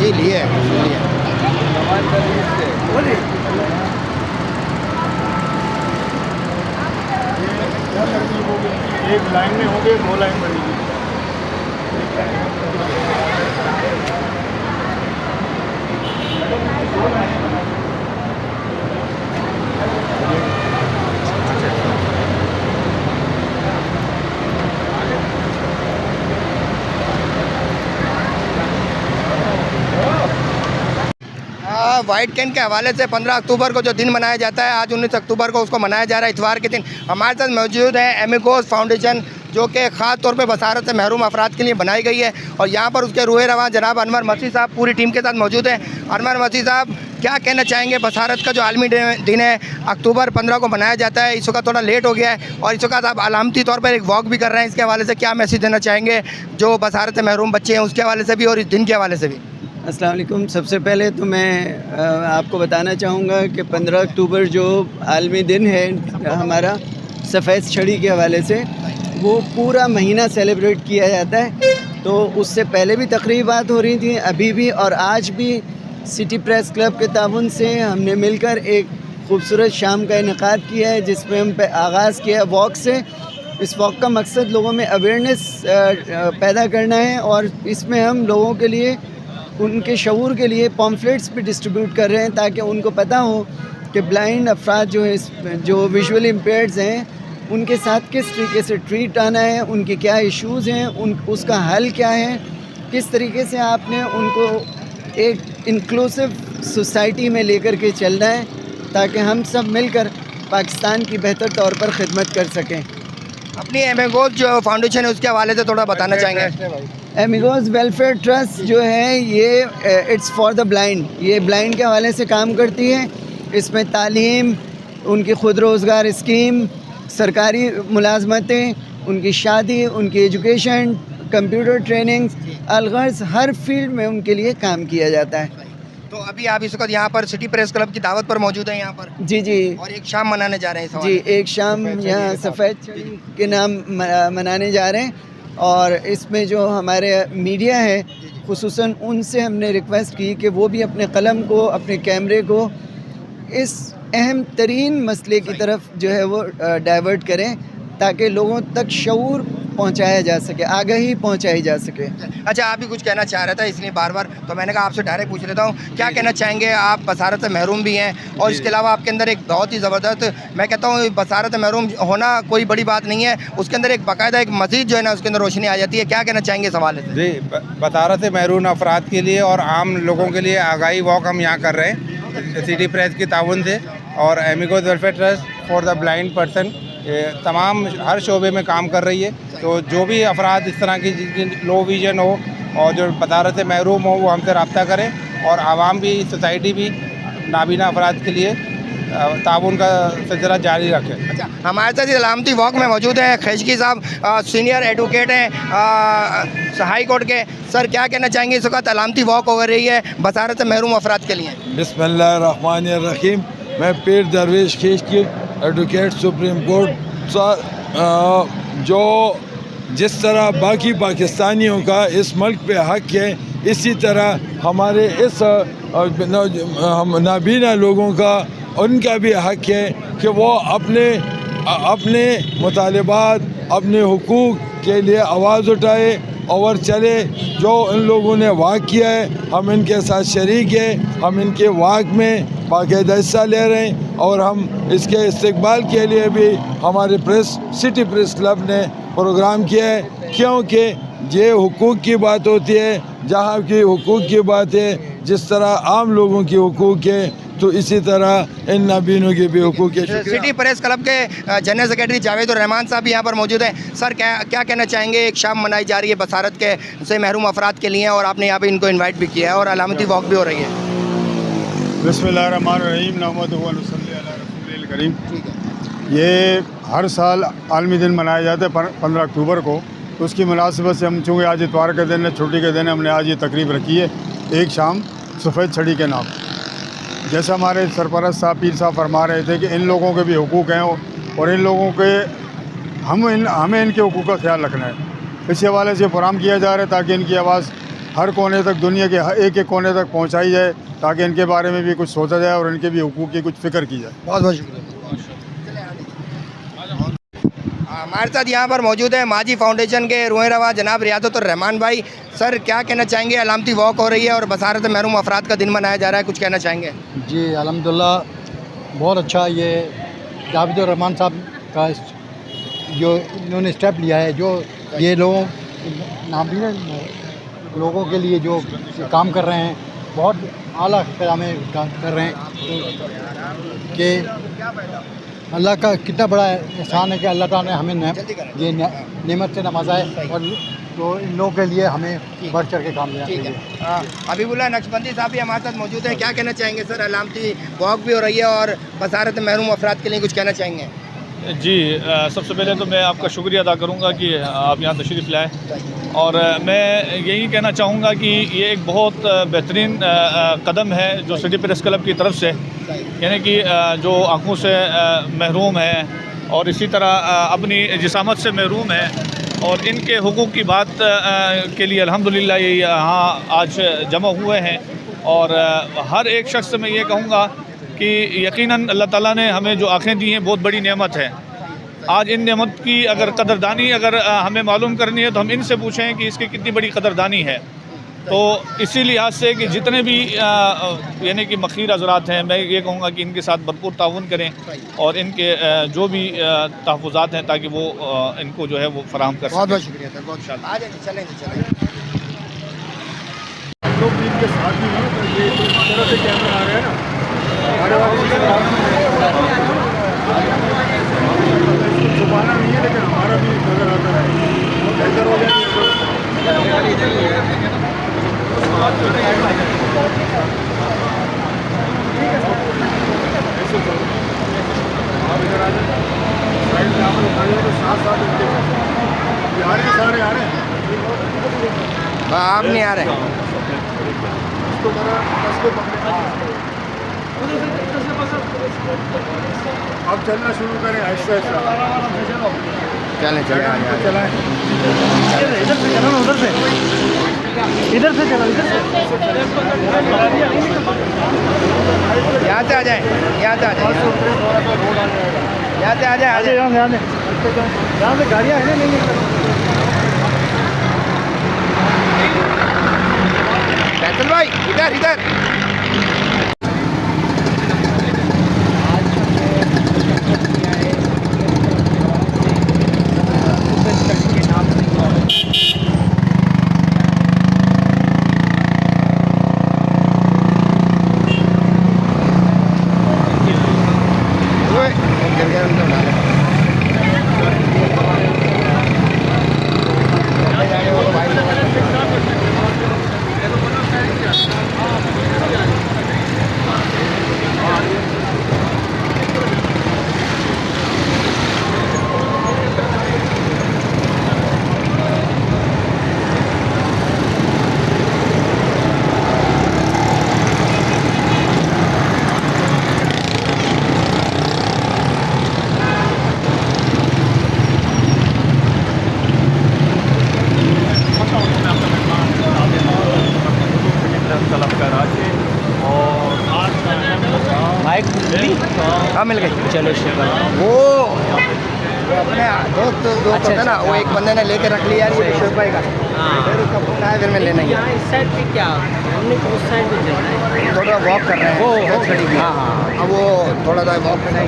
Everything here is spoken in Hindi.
जी लिए लिए। एक लाइन में होंगे, 2 लाइन बनेगी। वाइट कैन के हवाले से 15 अक्टूबर को जो दिन मनाया जाता है, आज 19 अक्टूबर को उसको मनाया जा रहा है इतवार के दिन। हमारे साथ मौजूद है एमिगोस फाउंडेशन, जो कि ख़ास तौर पे बसारत से महरूम अफराद के लिए बनाई गई है, और यहाँ पर उसके रूहे रवां जनाब अनवर मसीह साहब पूरी टीम के साथ मौजूद हैं। अनवर मसीह साहब, क्या कहना चाहेंगे? बसारत का जो आलमी दिन है, अक्टूबर 15 को मनाया जाता है, इस वक्त थोड़ा लेट हो गया है और इस वक्त आप अलामती तौर पर एक वॉक भी कर रहे हैं, इसके हवाले से क्या मैसेज देना चाहेंगे जो बसारत से महरूम बच्चे हैं उसके हवाले से भी और इस दिन के हवाले से भी? अस्सलाम वालेकुम। सबसे पहले तो मैं आपको बताना चाहूँगा कि 15 अक्टूबर जो आलमी दिन है हमारा सफ़ेद छड़ी के हवाले से, वो पूरा महीना सेलिब्रेट किया जाता है। तो उससे पहले भी तकरीबात हो रही थी, अभी भी, और आज भी सिटी प्रेस क्लब के ताउन से हमने मिलकर एक खूबसूरत शाम का इनेकाद किया है, जिसमें हम आगाज़ किया वॉक से। इस वॉक का मकसद लोगों में अवेयरनेस पैदा करना है, और इसमें हम लोगों के लिए, उनके शऊर के लिए पॉम्फलेट्स भी डिस्ट्रीब्यूट कर रहे हैं, ताकि उनको पता हो कि ब्लाइंड अफराद जो विजुअली इम्पेयर्ड्स हैं, उनके साथ किस तरीके से ट्रीट आना है, उनके क्या इश्यूज़ हैं, उसका हल क्या है, किस तरीके से आपने उनको एक इंक्लूसिव सोसाइटी में लेकर के चलना है, ताकि हम सब मिलकर पाकिस्तान की बेहतर तौर पर खिदमत कर सकें। अपनी एमिगोस जो फाउंडेशन है उसके हवाले से थोड़ा बताना चाहेंगे? एमिगोस वेलफेयर ट्रस्ट जो है ये इट्स फॉर द ब्लाइंड, ये ब्लाइंड के हवाले से काम करती है। इसमें तालीम, उनकी खुद रोज़गार स्कीम, सरकारी मुलाजमतें, उनकी शादी, उनकी एजुकेशन, कंप्यूटर ट्रेनिंग, अलगर्ज हर फील्ड में उनके लिए काम किया जाता है। तो अभी आप इस वक्त यहाँ पर सिटी प्रेस क्लब की दावत पर मौजूद हैं यहाँ पर? जी जी। और एक शाम मनाने जा रहे हैं जी, एक शाम यहाँ सफ़ेद छड़ी के नाम मनाने जा रहे हैं, और इसमें जो हमारे मीडिया है खुसूसन उनसे हमने रिक्वेस्ट की कि वो भी अपने कलम को, अपने कैमरे को इस अहम तरीन मसले की तरफ जो है वो डाइवर्ट करें, ताकि लोगों तक शऊर पहुंचाया जा सके, आगाही पहुंचाई जा सके। अच्छा, आप भी कुछ कहना चाह रहा था इसलिए बार बार, तो मैंने कहा आपसे डायरेक्ट पूछ लेता हूँ, क्या कहना चाहेंगे? आप बसारत से महरूम भी हैं और इसके अलावा आपके अंदर एक बहुत ही ज़बरदस्त, मैं कहता हूँ बसारत से महरूम होना कोई बड़ी बात नहीं है, उसके अंदर एक बाकायदा एक मस्जिद जो है ना उसके अंदर रोशनी आ जाती है। क्या कहना चाहेंगे इस हवाले से? जी, बसारत से महरूम अफराद के लिए और आम लोगों के लिए आगाही वॉक हम यहाँ कर रहे हैं सिटी प्रेस के ताउन से, और Amigos Welfare Trust for the blind person तमाम हर शोबे में काम कर रही है। तो जो भी अफराद इस तरह की लो विजन हो और जो बसारत से महरूम हो, वो हमसे रब्ता करें, और आवाम भी, सोसाइटी भी नाबीना अफराद के लिए ताउन का सिलसिला जारी रखें। अच्छा, हमारे साथ इस अलामती वॉक में मौजूद हैं खिजकी साहब, सीनियर एडवोकेट हैं हाई कोर्ट के। सर, क्या कहना चाहेंगे? इस वक्त अलामती वॉक हो रही है बसारत से महरूम अफराद के लिए। बिस्मिल्लाहिर्रहमानिर्रहीम। मैं पीर दरवेश खिजकी, एडवोकेट सुप्रीम कोर्ट। जो जिस तरह बाकी पाकिस्तानियों का इस मुल्क पे हक है, इसी तरह हमारे इस नाबीना लोगों का, उनका भी हक है कि वो अपने मुतालिबात, अपने हुकूक के लिए आवाज़ उठाए और चले। जो इन लोगों ने वाक़ किया है, हम इनके साथ शरीक हैं, हम इनके वाक़ में बाकायदा हिस्सा ले रहे हैं, और हम इसके इस्तकबाल के लिए भी हमारे सिटी प्रेस क्लब ने प्रोग्राम किया है, क्योंकि ये हुकूक की बात होती है। जहाँ की हुकूक की बात है, जिस तरह आम लोगों की हुकूक है, तो इसी तरह इन नाबीनों के भी हुकूक है। सिटी प्रेस क्लब के जनरल सेक्रेटरी जावेद और रहमान साहब भी यहाँ पर मौजूद हैं। सर, क्या कहना चाहेंगे? एक शाम मनाई जा रही है बसारत के से महरूम अफराद के लिए, और आपने यहाँ पे इनको इन्वाइट भी किया है और अलामती वॉक भी हो रही है। बिस्मिल्लाहिर्रहमानिर्रहीम, नहमदुहु व नसल्ली अला रसूलिल करीम। ये हर साल आलमी दिन मनाया जाता है 15 अक्टूबर को, तो उसकी मुनासिबत से हम, चूँकि आज इतवार के दिन है, छुट्टी के दिन है, हमने आज ये तकरीब रखी है, एक शाम सफ़ेद छड़ी के नाम। जैसा हमारे सरपरस्त साहब, पीर साहब फरमा रहे थे कि इन लोगों के भी हुकूक हैं, और इन लोगों के हमें इनके हुकूक का ख्याल रखना है। इस हवाले से प्रोग्राम किया जा रहा है ताकि इनकी आवाज़ हर कोने तक, दुनिया के एक एक कोने तक पहुंचाई जाए, ताकि इनके बारे में भी कुछ सोचा जाए और इनके भी हुकूक की कुछ फ़िक्र की जाए। बहुत बहुत शुक्रिया। हमारे साथ यहाँ पर मौजूद है माजी फाउंडेशन के रूह रवा जनाब रियादतुर रहमान भाई। सर क्या कहना चाहेंगे? अलामती वॉक हो रही है और बसारत महरूम अफराद का दिन मनाया जा रहा है, कुछ कहना चाहेंगे? जी अल्हम्दुलिल्लाह, बहुत अच्छा ये जावेद रहमान साहब का जो इन्होंने स्टेप लिया है, जो ये लोगों नाबीना लोगों के लिए जो काम कर रहे हैं, बहुत आला क़याम काम कर रहे हैं कि अल्लाह का कितना बड़ा एहसान है कि अल्लाह ताला ने हमें ये नेमत से नवाजा है, और तो इन लोगों के लिए हमें बढ़ चढ़ के काम लेना चाहिए। हबीबुल्लाह नक्शबंदी साहब भी हमारे साथ मौजूद हैं, क्या कहना चाहेंगे सर? अलामती वॉक भी हो रही है और बसारत महरूम अफराद के लिए कुछ कहना चाहेंगे? जी, सबसे पहले तो मैं आपका शुक्रिया अदा करूंगा कि आप यहाँ तशरीफ़ लाए, और मैं यही कहना चाहूँगा कि ये एक बहुत बेहतरीन कदम है जो सिटी प्रेस क्लब की तरफ से, यानी कि जो आँखों से महरूम है और इसी तरह अपनी जिसामत से महरूम है, और इनके हुकूक़ की बात के लिए अल्हम्दुलिल्लाह ये यहाँ आज जमा हुए हैं। और हर एक शख्स से मैं ये कहूँगा कि यकीनन अल्लाह ताला ने हमें जो आँखें दी हैं बहुत बड़ी नेमत है। आज इन नेमत की अगर कदरदानी हमें मालूम करनी है तो हम इनसे पूछें कि इसकी कितनी बड़ी कदरदानी है। तो इसी लिहाज से कि जितने भी यानी कि मखीर हज़रात हैं, मैं ये कहूँगा कि इनके साथ भरपूर ताउन करें और इनके जो भी तहफ़्फ़ुज़ात हैं ताकि वो इनको जो है वो फराहम कर सकें। बहुत बहुत शुक्रिया सर, बहुत शुक्रिया। आ जाइए, चलेंगे। लोग इनके साथ भी हैं, तो ये इस तरह से कैमरा आ रहा है ना, हमारे वाले इसको छुपाना नहीं है, लेकिन हमारा भी नजर आता है। इधर हो जाए आप इधर आ जाए, साइड में आप लोग खड़े हो तो साथ साथ इनके आ रहे हैं, सारे आ रहे हैं। आप नहीं आ रहे? इसको जरा इसको पकड़े, अब चलना शुरू करें आहिस्ता आहिस्ता। चलें चलें, आ जाए। चलाएं, इधर से चलो ना, उधर से इधर से चलो, इधर से यहाँ से आ जाए, यहाँ से आ जाए, यहाँ से आ जाए, आ जाए। यहाँ से गाड़ियाँ हैं नहीं फैसल भाई इधर इधर। हाँ मिल गई, चलो शुक्र। वो अपने दोस्त है ना, वो एक बंदे ने लेके रख लिया यार, ये 20 रुपये का। फिर उसका फोन आया, फिर मैं लेना ही है। इस साइड पे क्या हमने उस साइड पे जाना है, थोड़ा वॉक कर रहे हैं। हाँ, अब वो थोड़ा सा वॉक करना है।